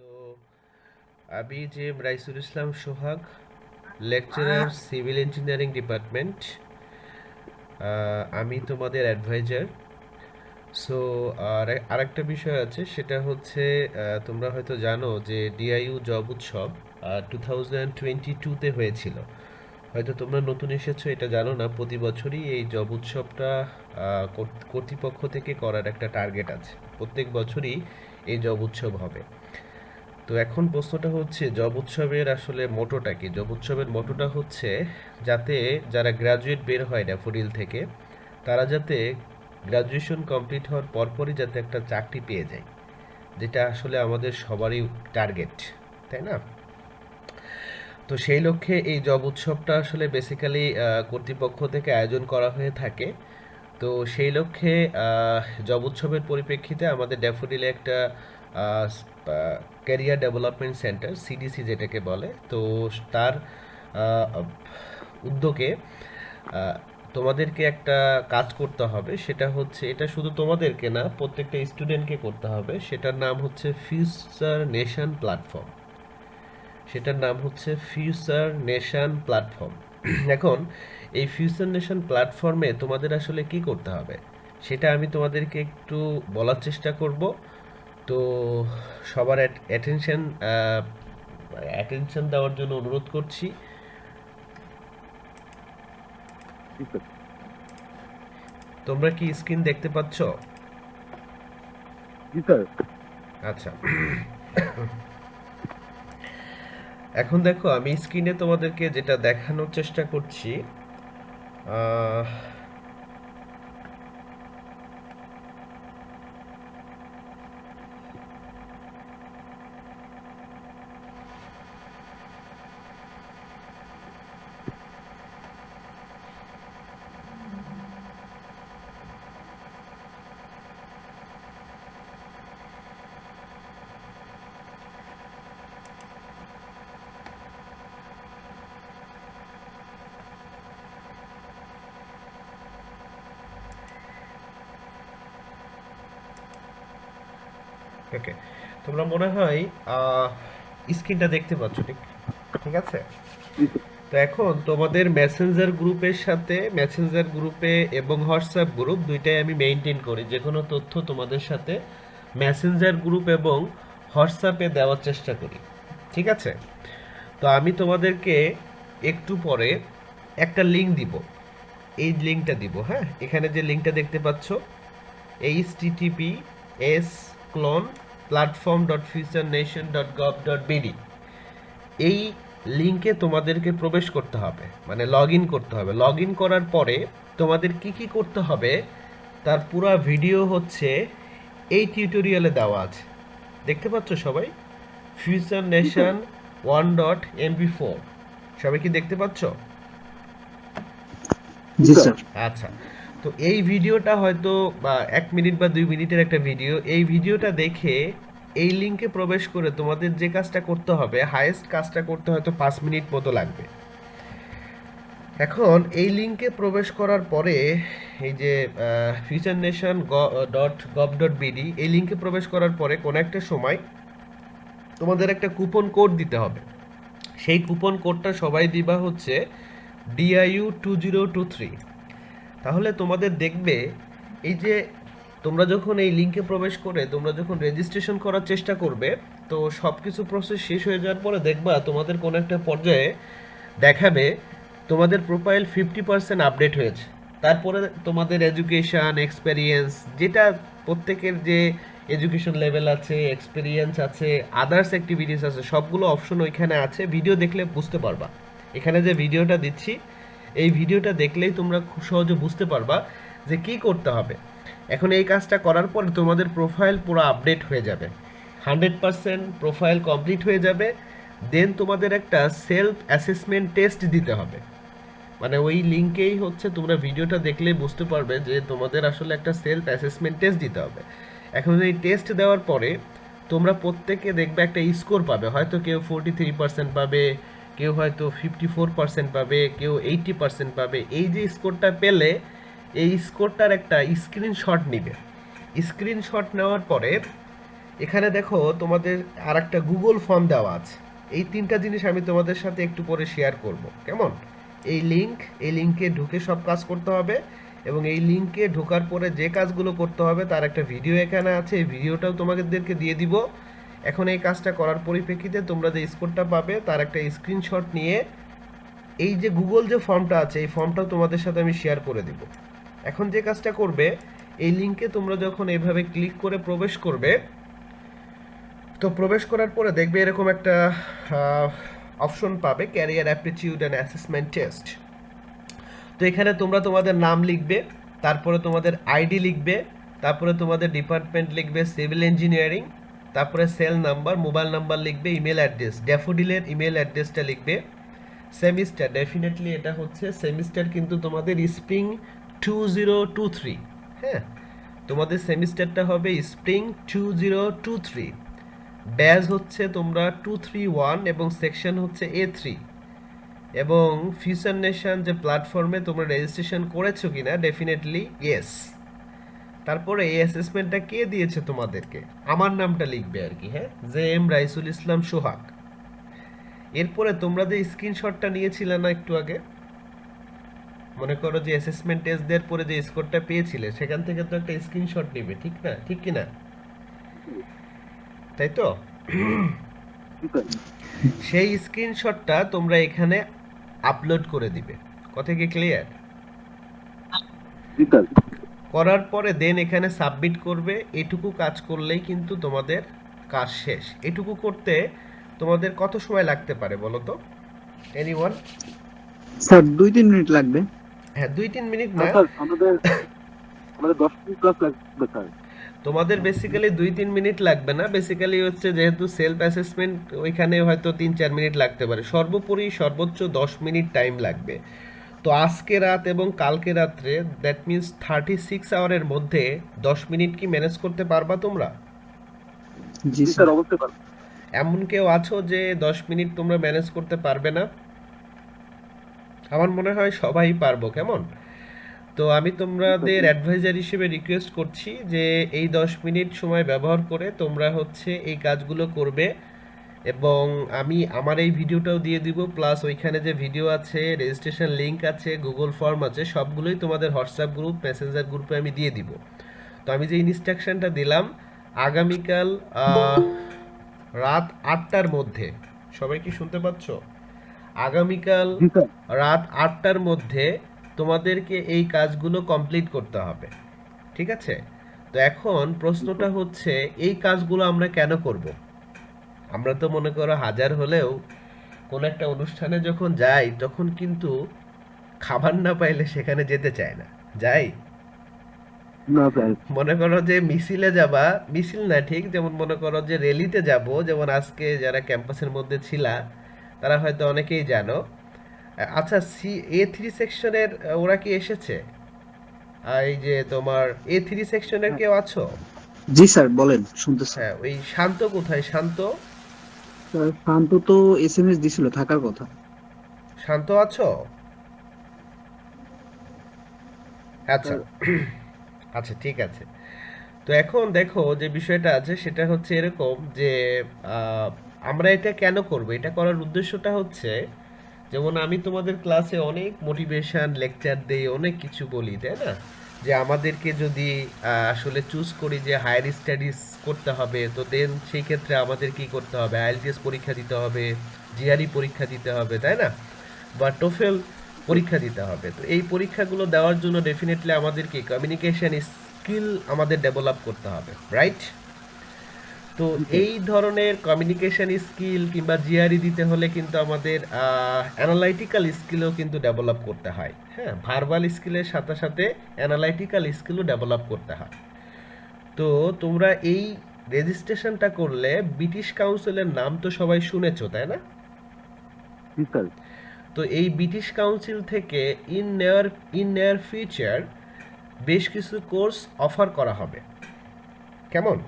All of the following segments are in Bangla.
তো আমি যে রাইসুল ইসলাম সোহাগ, লেকচারার সিভিল ইঞ্জিনিয়ারিং ডিপার্টমেন্ট। আমি তোমাদের অ্যাডভাইজার। সো আরেকটা বিষয় আছে, সেটা হচ্ছে তোমরা হয়তো জানো যে ডিআইইউ জব উৎসব 2022-তে হয়েছিল। হয়তো তোমরা নতুন এসেছো, এটা জানো না। প্রতি বছরই এই জব উৎসবটা কর্তৃপক্ষ থেকে করার একটা টার্গেট আছে। প্রত্যেক বছরই এই জব উৎসব হবে। তো এখন প্রশ্নটা হচ্ছে, জব উৎসবের আসলে মোটোটা কি? জব উৎসবের মোটোটা হচ্ছে যাতে যারা গ্র্যাজুয়েট বের হয় ড্যাফোডিল থেকে, তারা যাতে গ্র্যাজুয়েশন কমপ্লিট হওয়ার পরপরই যাতে একটা চাকরি পেয়ে যায়, যেটা আসলে আমাদের সবারই টার্গেট, তাই না? তো সেই লক্ষ্যে এই জব উৎসবটা আসলে বেসিক্যালি কর্তৃপক্ষ থেকে আয়োজন করা হয়ে থাকে। তো সেই লক্ষ্যে জব উৎসবের পরিপ্রেক্ষিতে আমাদের ড্যাফোডিলে একটা ক্যারিয়ার ডেভেলপমেন্ট সেন্টার, সিডিসি যেটাকে বলে, তো তার আহ, উদ্যোগে তোমাদেরকে একটা কাজ করতে হবে। সেটা হচ্ছে, এটা শুধু তোমাদেরকে না, প্রত্যেকটা স্টুডেন্টকে করতে হবে। সেটার নাম হচ্ছে ফিউচার নেশন প্ল্যাটফর্ম। সেটার নাম হচ্ছে ফিউচার নেশন প্ল্যাটফর্ম। এখন এই ফিউচার নেশন প্ল্যাটফর্মে তোমাদের আসলে কি করতে হবে, সেটা আমি তোমাদেরকে একটু বলার চেষ্টা করব। তো সবার অ্যাটেনশন দেওয়ার জন্য অনুরোধ করছি। তোমরা কি স্ক্রিন দেখতে পাচ্ছ? জি স্যার। আচ্ছা, এখন দেখো, আমি স্ক্রিনে তোমাদেরকে যেটা দেখানোর চেষ্টা করছি, আহ, ওকে, তোমরা মনে হয় স্ক্রিনটা দেখতে পাচ্ছ, ঠিক? ঠিক আছে। জি স্যার। তো এখন তোমাদের মেসেঞ্জার গ্রুপের সাথে, মেসেঞ্জার গ্রুপে এবং হোয়াটসঅ্যাপ গ্রুপ দুইটাই আমি মেনটেন করি। যে কোনো তথ্য তোমাদের সাথে মেসেঞ্জার গ্রুপ এবং হোয়াটসঅ্যাপে দেওয়ার চেষ্টা করি, ঠিক আছে? তো আমি তোমাদেরকে একটু পরে একটা লিঙ্ক দিব, এই লিঙ্কটা দিব। হ্যাঁ, এখানে যে লিঙ্কটা দেখতে পাচ্ছ, https://platform.futurenation.gov.bd, এই লিঙ্কে তোমাদেরকে প্রবেশ করতে হবে, মানে লগ ইন করতে হবে। লগ ইন করার পরে তোমাদের কি কি করতে হবে তার পুরো ভিডিও হচ্ছে এই টিউটোরিয়ালে দেওয়া আছে। দেখতে পাচ্ছ সবাই? ফিউচার জি স্যার। নেশন 1.mp4, সবাই কি দেখতে পাচ্ছ? জি জি স্যার। স্যার। আচ্ছা, তো এই ভিডিওটা হয়তো বা 1 মিনিট বা 2 মিনিটের একটা ভিডিও। এই ভিডিওটা দেখে এই লিঙ্কে প্রবেশ করে তোমাদের যে কাজটা করতে হবে, হাইয়েস্ট কাজটা করতে হয়তো 5 মিনিট মতো লাগবে। এখন এই লিঙ্কে প্রবেশ করার পরে, এই যে futurenation.gov.bd, এই লিঙ্কে প্রবেশ করার পরে কোনো একটা সময় তোমাদের একটা কুপন কোড দিতে হবে। সেই কুপন কোডটা সবাই দিবা হচ্ছে DIU 2023। তাহলে তোমাদের দেখবে, এই যে তোমরা যখন এই লিঙ্কে প্রবেশ করে তোমরা যখন রেজিস্ট্রেশন করার চেষ্টা করবে, তো সব কিছু প্রসেস শেষ হয়ে যাওয়ার পরে দেখবা তোমাদের কোনো একটা পর্যায়ে দেখাবে তোমাদের প্রোফাইল 50% আপডেট হয়েছে। তারপরে তোমাদের এডুকেশান, এক্সপেরিয়েন্স, যেটা প্রত্যেকের যে এডুকেশন লেভেল আছে, এক্সপেরিয়েন্স আছে, আদার্স অ্যাক্টিভিটিস আছে, সবগুলো অপশন ওইখানে আছে। ভিডিও দেখলে বুঝতে পারবা। এখানে যে ভিডিওটা দিচ্ছি, এই ভিডিওটা দেখলেই তোমরা খুব সহজে বুঝতে পারবা যে কি করতে হবে। এখন এই কাজটা করার পর তোমাদের প্রোফাইল পুরো আপডেট হয়ে যাবে, 100% প্রোফাইল কমপ্লিট হয়ে যাবে। দেন তোমাদের একটা সেলফ অ্যাসেসমেন্ট টেস্ট দিতে হবে। মানে ওই লিঙ্কেই হচ্ছে, তোমরা ভিডিওটা দেখলেই বুঝতে পারবে যে তোমাদের আসলে একটা সেলফ অ্যাসেসমেন্ট টেস্ট দিতে হবে। এখন এই টেস্ট দেওয়ার পরে তোমরা প্রত্যেকে দেখবে একটা স্কোর পাবে। হয়তো কেউ 43% পাবে, কেউ হয়তো 54% পাবে, কেউ 80% পাবে। এই যে স্কোরটা পেলে, এই স্কোরটার একটা স্ক্রিনশট নিবে। স্ক্রিনশট নেওয়ার পরে এখানে দেখো তোমাদের আর একটা গুগল ফর্ম দেওয়া আছে। এই তিনটা জিনিস আমি তোমাদের সাথে একটু পরে শেয়ার করব, কেমন? এই লিঙ্কে ঢুকে সব কাজ করতে হবে, এবং এই লিঙ্কে ঢোকার পরে যে কাজগুলো করতে হবে তার একটা ভিডিও এখানে আছে, এই ভিডিওটাও তোমাদেরকে দিয়ে দিব। এখন এই কাজটা করার পরিপ্রেক্ষিতে তোমরা যে স্কোরটা পাবে তার একটা স্ক্রিনশট নিয়ে এই যে গুগল যে ফর্মটা আছে এই ফর্মটাও তোমাদের সাথে আমি শেয়ার করে দিব। এখন যে কাজটা করবে, এই লিঙ্কে তোমরা যখন এইভাবে ক্লিক করে প্রবেশ করবে, তো প্রবেশ করার পরে দেখবে এরকম একটা অপশন পাবে, career aptitude and assessment test. তো এখানে তোমরা তোমাদের নাম লিখবে, তারপরে তোমাদের আইডি লিখবে, তারপরে তোমাদের ডিপার্টমেন্ট লিখবে সিভিল ইঞ্জিনিয়ারিং, তারপরে সেল নাম্বার, মোবাইল নাম্বার লিখবে, ইমেল অ্যাড্রেস, ড্যাফোডিলের ইমেল অ্যাড্রেসটা লিখবে। সেমিস্টার, ডেফিনেটলি এটা হচ্ছে সেমিস্টার, কিন্তু তোমাদের স্প্রিং 2023, হ্যাঁ, তোমাদের সেমিস্টারটা হবে স্প্রিং 2023। ব্যাচ হচ্ছে তোমরা 231 এবং সেকশন হচ্ছে A3। এবং ফিউচার নেশন যে প্ল্যাটফর্মে তোমরা রেজিস্ট্রেশন করেছো কিনা, ডেফিনেটলি ইয়েস। তারপরে এই অ্যাসেসমেন্টটা কে দিয়েছে তোমাদেরকে, আমার নামটা লিখবে আর কি, হ্যাঁ, JM রাইসুল ইসলাম সোহাগ। এরপরে তোমরা যে স্ক্রিনশটটা নিয়েছিলে না একটু আগে, মনে করো যে অ্যাসেসমেন্ট টেস্ট দেওয়ার পরে যে স্কোরটা পেয়েছিলে সেখান থেকে তো একটা স্ক্রিনশট নেবে, ঠিক না, ঠিক কি না, তাই তো? সেই স্ক্রিনশটটা তোমরা এখানে আপলোড করে দিবে। কথা কি ক্লিয়ার? করার পরে দেন এখানে সাবমিট করবে। এটুকু কাজ করলেই কিন্তু তোমাদের কাজ শেষ। এটুকু করতে তোমাদের কত সময় লাগতে পারে বলো তো, এনিওয়ান? স্যার 2-3 মিনিট লাগবে। হ্যাঁ, 2-3 মিনিট না, আমাদের 10 মিনিট ক্লাস লাগবে স্যার। তোমাদের বেসিক্যালি 2-3 মিনিট লাগবে না। বেসিক্যালি হচ্ছে যেহেতু সেলফ অ্যাসেসমেন্ট, ওইখানে হয়তো 3-4 মিনিট লাগতে পারে, সর্বোপরি সর্বোচ্চ 10 মিনিট টাইম লাগবে। তো আজকে রাত এবং কালকে রাত্রে, দ্যাট মিন্স 36 আওয়ারের মধ্যে 10 মিনিট কি ম্যানেজ করতে পারবা তোমরা? জি জি স্যার। স্যার, অবশ্যই পারবো। এমন কেউ আছো যে 10 মিনিট তোমরা ম্যানেজ করতে পারবে না? আমার মনে হয় সবাই পারবো, কেমন? তো আমি তোমাদের অ্যাডভাইজার হিসেবে রিকোয়েস্ট করছি যে এই 10 মিনিট সময় ব্যবহার করে তোমরা হচ্ছে এই কাজগুলো করবে। এবং আমি আমার এই ভিডিওটাও দিয়ে দিব, প্লাস ওইখানে যে ভিডিও আছে, রেজিস্ট্রেশন লিঙ্ক আছে, গুগল ফর্ম আছে, সবগুলোই তোমাদের হোয়াটসঅ্যাপ গ্রুপ, মেসেঞ্জার গ্রুপে আমি দিয়ে দিব। তো আমি যে ইনস্ট্রাকশনটা দিলাম, আগামীকাল রাত 8টার মধ্যে, সবাই কি শুনতে পাচ্ছ? আগামীকাল জি স্যার। রাত 8টার মধ্যে তোমাদেরকে এই কাজগুলো কমপ্লিট করতে হবে, ঠিক আছে? তো এখন প্রশ্নটা হচ্ছে, এই কাজগুলো আমরা কেন করব? আমরা তো মনে করো হাজার হলেও কোনো একটা অনুষ্ঠানে যখন যাই তখন কিন্তু খাবার না পাইলে সেখানে যেতে চায় না, যাই? না স্যার। মনে করো যে মিছিলে যাবা, মিছিল না ঠিক, যেমন মনে করো যে র্যালিতে যাব, যেমন আজকে যারা ক্যাম্পাসের মধ্যে ছিলা তারা হয়তো অনেকেই জানো। আচ্ছা, A3 সেকশনের ওরা কি এসেছে? এই যে তোমার A3 সেকশনের কেউ আছো? জি স্যার, বলেন, শুনতেছি। হ্যাঁ, ওই শান্ত কোথায়, শান্ত? স্যার শান্ত তো এসএমএস দিছিল থাকার কথা। শান্ত আছো? আচ্ছা, আচ্ছা, ঠিক আছে। তো এখন দেখো যে বিষয়টা আছে সেটা হচ্ছে এরকম যে আহ, আমরা এটা কেন করব, এটা করার উদ্দেশ্যটা হচ্ছে, যেমন আমি তোমাদের ক্লাসে অনেক মোটিভেশন লেকচার দেই, অনেক কিছু বলি, তাই না? যে আমাদেরকে যদি আসলে চুজ করি যে হায়ার স্টাডিজ করতে হবে, তো দেন সেই ক্ষেত্রে আমাদের কি করতে হবে, আইএলটিএস পরীক্ষা দিতে হবে, জিআরই পরীক্ষা দিতে হবে, তাই না? বা টোফেল পরীক্ষা দিতে হবে। তো এই পরীক্ষাগুলো দেওয়ার জন্য ডেফিনেটলি আমাদেরকে কমিউনিকেশন স্কিল আমাদের ডেভেলপ করতে হবে, রাইট? তো এই ধরনের কমিউনিকেশন স্কিল কিংবা জিআরই দিতে হলে কিন্তু আমাদের অ্যানালাইটিক্যাল স্কিলও কিন্তু ডেভেলপ করতে হয়, হ্যাঁ, ভার্বাল স্কিলের সাথে সাথে অ্যানালাইটিক্যাল স্কিলও ডেভেলপ করতে হয়। তো তোমরা এই রেজিস্ট্রেশনটা করলে ব্রিটিশ কাউন্সিলের নাম তো সবাই শুনেছো, তাই না? জি স্যার। তো এই ব্রিটিশ কাউন্সিল থেকে ইন নেয়ার ফিউচার বেশ কিছু কোর্স অফার করা হবে, কেমন?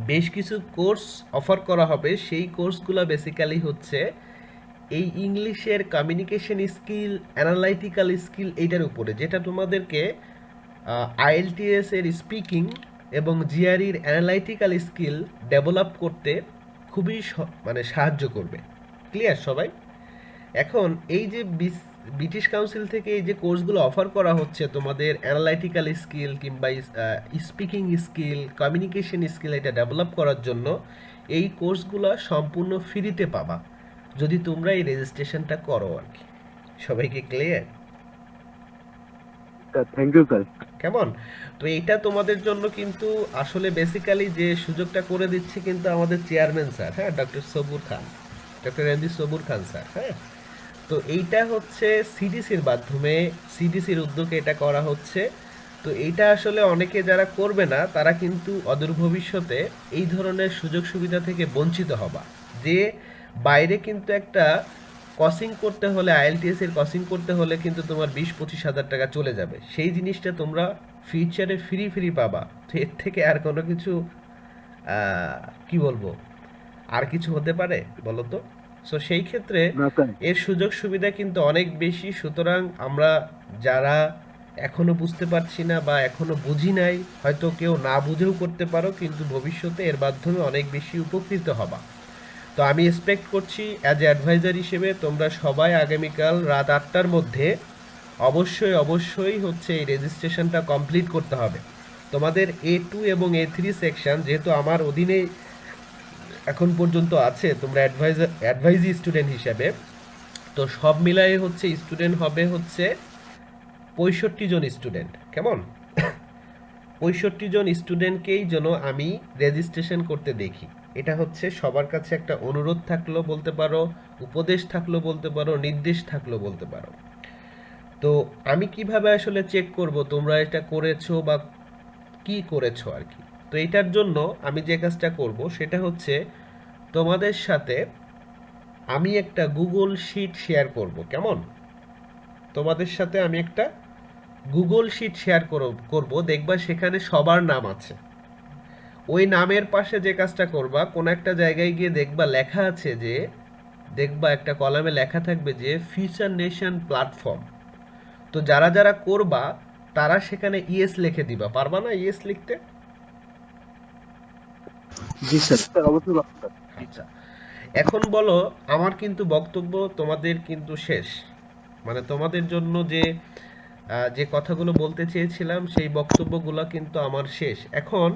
বেশ কিছু কোর্স অফার করা হবে। সেই কোর্সগুলো বেসিক্যালি হচ্ছে এই ইংলিশের কমিউনিকেশন স্কিল, অ্যানালাইটিক্যাল স্কিল, এইটার উপরে, যেটা তোমাদেরকে আইএলটিএস এর স্পিকিং এবং জিআরইর অ্যানালাইটিক্যাল স্কিল ডেভেলপ করতে খুবই মানে সাহায্য করবে। ক্লিয়ার সবাই? এখন এই যে ব্রিটিশ কাউন্সিল থেকে এই যে কোর্সগুলো অফার করা হচ্ছে তোমাদের অ্যানালাইটিক্যাল স্কিল কিংবা স্পিকিং স্কিল, কমিউনিকেশন স্কিল এটা ডেভেলপ করার জন্য এই কোর্সগুলো সম্পূর্ণ ফ্রিতে পাবা যদি তোমরা এই রেজিস্ট্রেশনটা করো আর কি। সবাইকে ক্লিয়ার? Thank you sir. কেমন? তো এইটা তোমাদের জন্য কিন্তু আসলে বেসিক্যালি যে সুযোগটা করে দিচ্ছে কিন্তু আমাদের চেয়ারম্যান স্যার, হ্যাঁ, doctor MD Sabur Khan sir, হ্যাঁ। তো এইটা হচ্ছে সিডিসির মাধ্যমে, সিডিসির উদ্যোগে এটা করা হচ্ছে। তো এইটা আসলে অনেকে যারা করবে না তারা কিন্তু অদূর ভবিষ্যতে এই ধরনের সুযোগ সুবিধা থেকে বঞ্চিত হবা। যে বাইরে কিন্তু একটা কসিং করতে হলে, আইএলটিএস এর কসিং করতে হলে কিন্তু তোমার 20-25 হাজার টাকা চলে যাবে, সেই জিনিসটা তোমরা ফিউচারে ফ্রি পাবা। তো এর থেকে আর কোনো কিছু কি বলবো, আর কিছু হতে পারে বলো তো? সো সেই ক্ষেত্রে না স্যার, এর সুযোগ সুবিধা কিন্তু অনেক বেশি। সুতরাং আমরা যারা এখনো বুঝতে পারছি না বা এখনো বুঝি নাই, হয়তো কেউ না বুঝেও করতে পারো, কিন্তু ভবিষ্যতে এর মাধ্যমে অনেক বেশি উপকৃত হবা। তো আমি এক্সপেক্ট করছি অ্যাজ এ অ্যাডভাইজার হিসেবে তোমরা সবাই আগামীকাল রাত 8টার মধ্যে অবশ্যই হচ্ছে এই রেজিস্ট্রেশনটা কমপ্লিট করতে হবে। তোমাদের A2 এবং A3 সেকশন যেহেতু আমার অধীনে এখন পর্যন্ত আছে, তোমরা অ্যাডভাইজি স্টুডেন্ট হিসেবে, তো সব মিলাই হচ্ছে স্টুডেন্ট হবে হচ্ছে 65 জন স্টুডেন্ট। কেমন? 65 জন স্টুডেন্টকেই যেন আমি রেজিস্ট্রেশন করতে দেখি। এটা হচ্ছে সবার কাছে একটা অনুরোধ থাকলো বলতে পারো, উপদেশ থাকলো বলতে পারো, নির্দেশ থাকলো বলতে পারো। তো আমি কিভাবে আসলে চেক করব তোমরা এটা করেছো বা কি করেছো আর কি। তো এটার জন্য আমি যে কাজটা করব সেটা হচ্ছে তোমাদের সাথে আমি একটা গুগল শিট শেয়ার করব। কেমন? তোমাদের সাথে আমি একটা গুগল শিট শেয়ার করব, দেখবা সেখানে সবার নাম আছে। ওই নামের পাশে যে কাজটা করবা, কোনো একটা জায়গায় গিয়ে দেখবা লেখা আছে যে, দেখবা একটা কলামে লেখা থাকবে যে ফিউচার নেশন প্ল্যাটফর্ম। তো যারা যারা করবা তারা সেখানে ইয়েস লিখে দিবা। পারবা না ইয়েস লিখতে? জি স্যার। স্যার অবশ্যই পাবো স্যার। আচ্ছা, এখন বলো, আমার কিন্তু বক্তব্য তোমাদের কিন্তু শেষ। মানে তোমাদের জন্য যে যে কথাগুলো বলতে চেয়েছিলাম সেই বক্তব্যগুলো কিন্তু আমার শেষ। এখন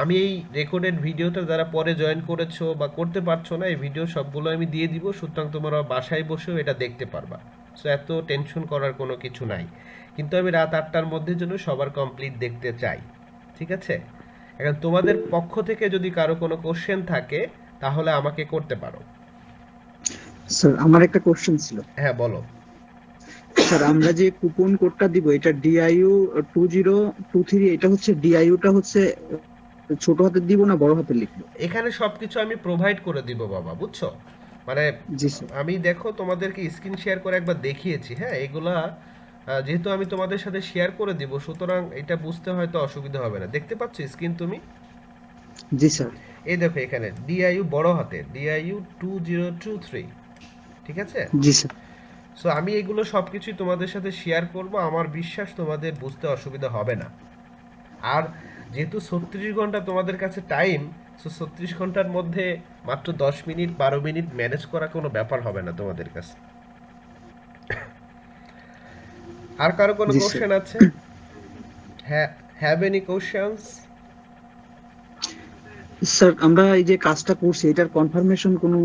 আমি এই রেকর্ডেড ভিডিওটা যারা পরে জয়েন করেছো বা করতে পারছো না, এই ভিডিও সবগুলো আমি দিয়ে দিব, সুতরাং তোমরা বাসায় বসেও এটা দেখতে পারবা। সো এত টেনশন করার কোনো কিছু নাই। কিন্তু আমি রাত 8টার মধ্যে জন্য সবার কমপ্লিট দেখতে চাই। ঠিক আছে? এখন তোমাদের পক্ষ থেকে যদি কারো কোনো কোশ্চেন থাকে তাহলে আমাকে করতে পারো। স্যার আমার একটা কোশ্চেন ছিল। হ্যাঁ, বলো। স্যার আমরা যে কুপন কোডটা দিব এটা DIU 2023, এটা হচ্ছে ডিআইইউটা হচ্ছে ছোট হাতের দিব না বড় হাতের লিখবো? এখানে সবকিছু আমি প্রোভাইড করে দিব বাবা, বুঝছো? মানে জি স্যার। আমি দেখো তোমাদেরকে স্ক্রিন শেয়ার করে একবার দেখিয়েছি, হ্যাঁ, এগুলা যেহেতু আমি তোমাদের সাথে শেয়ার করে দিব, সুতরাং এটা বুঝতে হয়তো অসুবিধা হবে না। দেখতে পাচ্ছ স্ক্রিন তুমি? জি স্যার। এই দেখো এখানে ডিআইইউ বড় হাতে, ডিআইইউ 2023, ঠিক আছে? জি স্যার। সো আমি এগুলো সব কিছুই তোমাদের সাথে শেয়ার করব, আমার বিশ্বাস তোমাদের বুঝতে অসুবিধা হবে না। আর যেহেতু 36 ঘন্টা তোমাদের কাছে টাইম, সো 36 ঘন্টার মধ্যে মাত্র 10 মিনিট 12 মিনিট ম্যানেজ করা কোনো ব্যাপার হবে না তোমাদের কাছে। আর কারো কোনো জি স্যার। কোশ্চেন আছে? হ্যাঁ, হ্যাভ এনি কোশ্চেনস? স্যার আমরা এই যে কাজটা করছি এটার কনফার্মেশন কোনো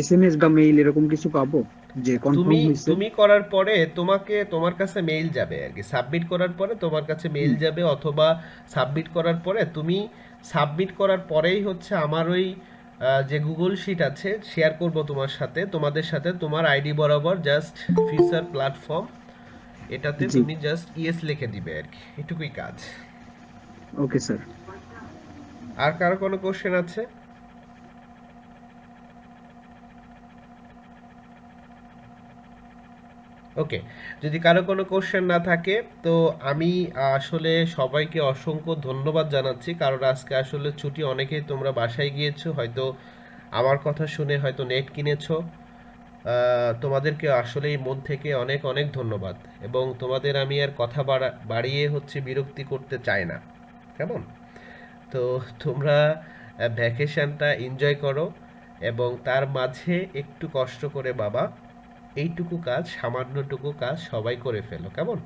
SMS বা মেইল এরকম কিছু পাবো যে তুমি কনফার্ম হয়েছে? তুমি করার পরে তোমার কাছে মেইল যাবে আর কি। সাবমিট করার পরে তোমার কাছে মেইল যাবে, অথবা সাবমিট করার পরে তুমি সাবমিট করার পরেই হচ্ছে আমার ওই যে গুগল শিট আছে শেয়ার করব তোমাদের সাথে তোমার আইডি বরাবর, জাস্ট ফিচার প্ল্যাটফর্ম, এটাতে জি। তুমি জাস্ট ইয়েস লিখে দিবে আর কি, এটুকুই কাজ। Okay sir. আর কারো কোনো কোশ্চেন আছে? ওকে, যদি কারো কোনো কোশ্চেন না থাকে তো আমি আসলে সবাইকে অসংখ্য ধন্যবাদ জানাচ্ছি, কারণ আজকে আসলে ছুটি, অনেকেই তোমরা বাসায় গিয়েছো, হয়তো আমার কথা শুনে হয়তো নেট কিনেছো। তোমাদেরকে আসলেই মন থেকে অনেক অনেক ধন্যবাদ, এবং তোমাদের আমি আর কথা বাড়িয়ে হচ্ছে বিরক্তি করতে চাই না। কেমন? তো তোমরা ভ্যাকেশনটা এনজয় করো এবং তার মাঝে একটু কষ্ট করে বাবা এইটুকু কাজ, সামান্যটুকু কাজ সবাই করে ফেলো, কেমন?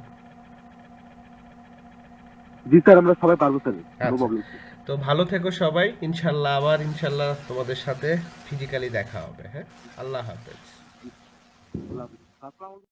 জি স্যার, আমরা সবাই পারবো স্যার, নো আচ্ছা, প্রবলেম। তো ভালো থেকো সবাই, ইনশাল্লাহ আবার ইনশাল্লাহ তোমাদের সাথে ফিজিক্যালি দেখা হবে। হ্যাঁ, আল্লাহ হাফেজ। আল্লাহ হাফেজ।